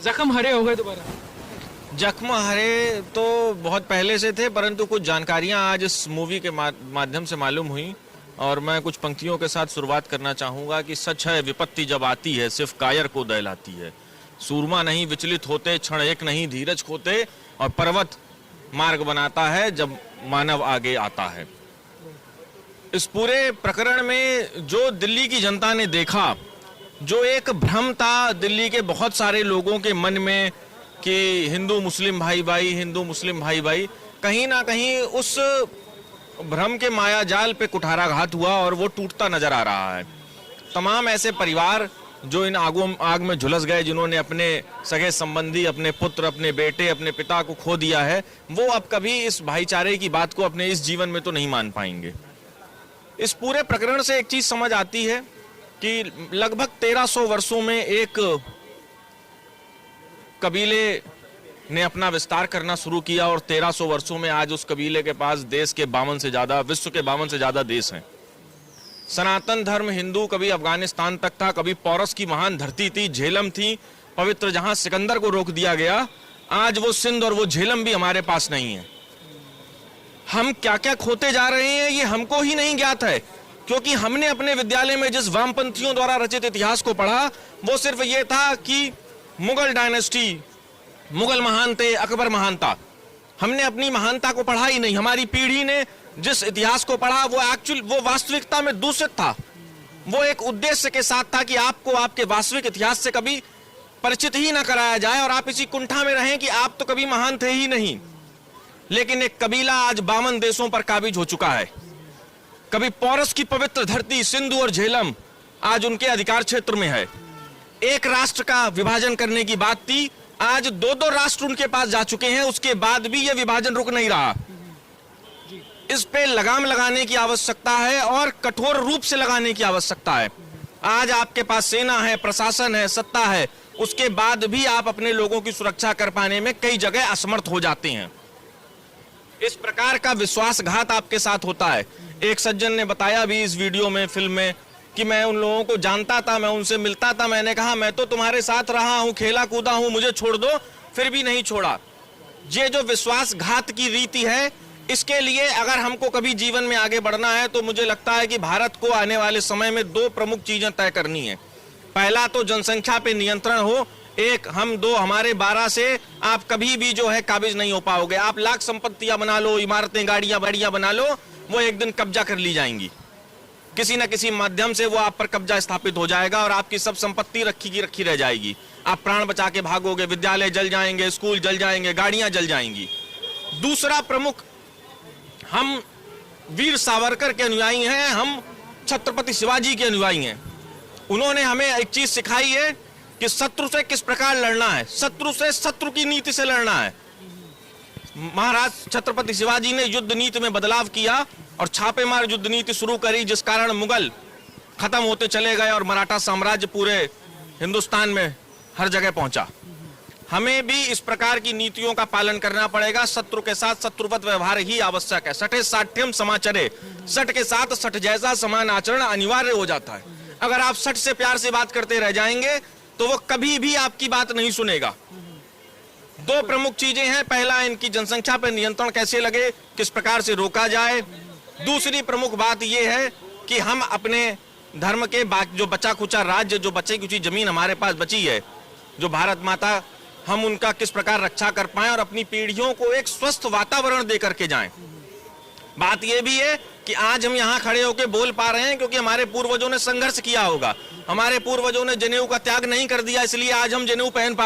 जख्म हरे हो गए दोबारा? जख्म हरे तो बहुत पहले से थे, परंतु कुछ जानकारियां आज इस मूवी के माध्यम से मालूम हुई और मैं कुछ पंक्तियों के साथ शुरुआत करना चाहूंगा कि सच है विपत्ति जब आती है सिर्फ कायर को दहलाती है। सूरमा नहीं विचलित होते, क्षण एक नहीं धीरज खोते, और पर्वत मार्ग बनाता है जब मानव आगे आता है। इस पूरे प्रकरण में जो दिल्ली की जनता ने देखा, जो एक भ्रम था दिल्ली के बहुत सारे लोगों के मन में कि हिंदू मुस्लिम भाई भाई, हिंदू मुस्लिम भाई भाई, कहीं ना कहीं उस भ्रम के मायाजाल पे कुठाराघात हुआ और वो टूटता नजर आ रहा है। तमाम ऐसे परिवार जो इन आग में झुलस गए, जिन्होंने अपने सगे संबंधी, अपने पुत्र, अपने बेटे, अपने पिता को खो दिया है, वो अब कभी इस भाईचारे की बात को अपने इस जीवन में तो नहीं मान पाएंगे। इस पूरे प्रकरण से एक चीज समझ आती है कि लगभग 1300 वर्षों में एक कबीले ने अपना विस्तार करना शुरू किया और 1300 वर्षों में आज उस कबीले के पास देश के 52 से ज्यादा, विश्व के 52 से ज्यादा देश हैं। सनातन धर्म हिंदू कभी अफगानिस्तान तक था, कभी पौरस की महान धरती थी, झेलम थी पवित्र, जहां सिकंदर को रोक दिया गया। आज वो सिंध और वो झेलम भी हमारे पास नहीं है। हम क्या क्या खोते जा रहे हैं ये हमको ही नहीं ज्ञात है, क्योंकि हमने अपने विद्यालय में जिस वामपंथियों द्वारा रचित इतिहास को पढ़ा वो सिर्फ ये था कि मुगल डायनेस्टी, मुगल महान थे, अकबर महान था। हमने अपनी महानता को पढ़ा ही नहीं। हमारी पीढ़ी ने जिस इतिहास को पढ़ा वो वास्तविकता में दूषित था। वो एक उद्देश्य के साथ था कि आपको आपके वास्तविक इतिहास से कभी परिचित ही ना कराया जाए और आप इसी कुंठा में रहें कि आप तो कभी महान थे ही नहीं। लेकिन एक कबीला आज 52 देशों पर काबिज हो चुका है। कभी पौरस की पवित्र धरती सिंधु और झेलम आज उनके अधिकार क्षेत्र में है। एक राष्ट्र का विभाजन करने की बात थी, आज 2-2 राष्ट्र उनके पास जा चुके हैं, उसके बाद भी यह विभाजन रुक नहीं रहा। इस पे लगाम लगाने की आवश्यकता है और कठोर रूप से लगाने की आवश्यकता है। आज आपके पास सेना है, प्रशासन है, सत्ता है, उसके बाद भी आप अपने लोगों की सुरक्षा कर पाने में कई जगह असमर्थ हो जाते हैं। इस प्रकार का विश्वासघात आपके साथ होता है। एक सज्जन ने बताया भी इस वीडियो में, फिल्म में, कि मैं उन लोगों को जानता था, मैं उनसे मिलता था, मैंने कहा मैं तो तुम्हारे साथ रहा हूं, खेला कूदा हूं, मुझे छोड़ दो, फिर भी नहीं छोड़ा। ये जो विश्वासघात की रीति है, इसके लिए अगर हमको कभी जीवन में आगे बढ़ना है तो मुझे लगता है कि भारत को आने वाले समय में 2 प्रमुख चीजें तय करनी है। पहला तो जनसंख्या पे नियंत्रण हो। एक हम, 2 हमारे, 12 से आप कभी भी जो है काबिज नहीं हो पाओगे। आप लाख संपत्तियां बना लो, इमारतें, गाड़ियां बढ़ियां बना लो, वो एक दिन कब्जा कर ली जाएंगी। किसी न किसी माध्यम से वो आप पर कब्जा स्थापित हो जाएगा और आपकी सब संपत्ति रखी की रखी रह जाएगी। आप प्राण बचा के भागोगे, विद्यालय जल जाएंगे, स्कूल जल जाएंगे, गाड़ियां जल जाएंगी। दूसरा प्रमुख, हम वीर सावरकर के अनुयायी हैं, हम छत्रपति शिवाजी के अनुयायी हैं। उन्होंने हमें एक चीज सिखाई है कि शत्रु से किस प्रकार लड़ना है, शत्रु से शत्रु की नीति से लड़ना है। महाराज छत्रपति शिवाजी ने युद्ध नीति में बदलाव किया और छापेमार युद्ध नीति शुरू करी, जिस कारण मुगल खत्म होते चले गए और मराठा साम्राज्य पूरे हिंदुस्तान में हर जगह पहुंचा। हमें भी इस प्रकार की नीतियों का पालन करना पड़ेगा। शत्रु के साथ शत्रुवत व्यवहार ही आवश्यक है। सठे साठ्यम समाचरे, सठ के साथ सठ जैसा समान आचरण अनिवार्य हो जाता है। अगर आप सठ से प्यार से बात करते रह जाएंगे तो वो कभी भी आपकी बात नहीं सुनेगा। 2 प्रमुख चीजें हैं। पहला, इनकी जनसंख्या पर नियंत्रण कैसे लगे, किस प्रकार से रोका जाए। दूसरी प्रमुख बात यह है कि हम अपने धर्म के जो बचा खुचा राज्य, जो बचे कुची जमीन हमारे पास बची है, जो भारत माता, हम उनका किस प्रकार रक्षा कर पाएं और अपनी पीढ़ियों को एक स्वस्थ वातावरण दे करके जाएं। बात यह भी है कि आज हम यहाँ खड़े होकर बोल पा रहे हैं क्योंकि हमारे पूर्वजों ने संघर्ष किया होगा। हमारे पूर्वजों ने जनेऊ का त्याग नहीं कर दिया, इसलिए आज हम जनेऊ पहन पा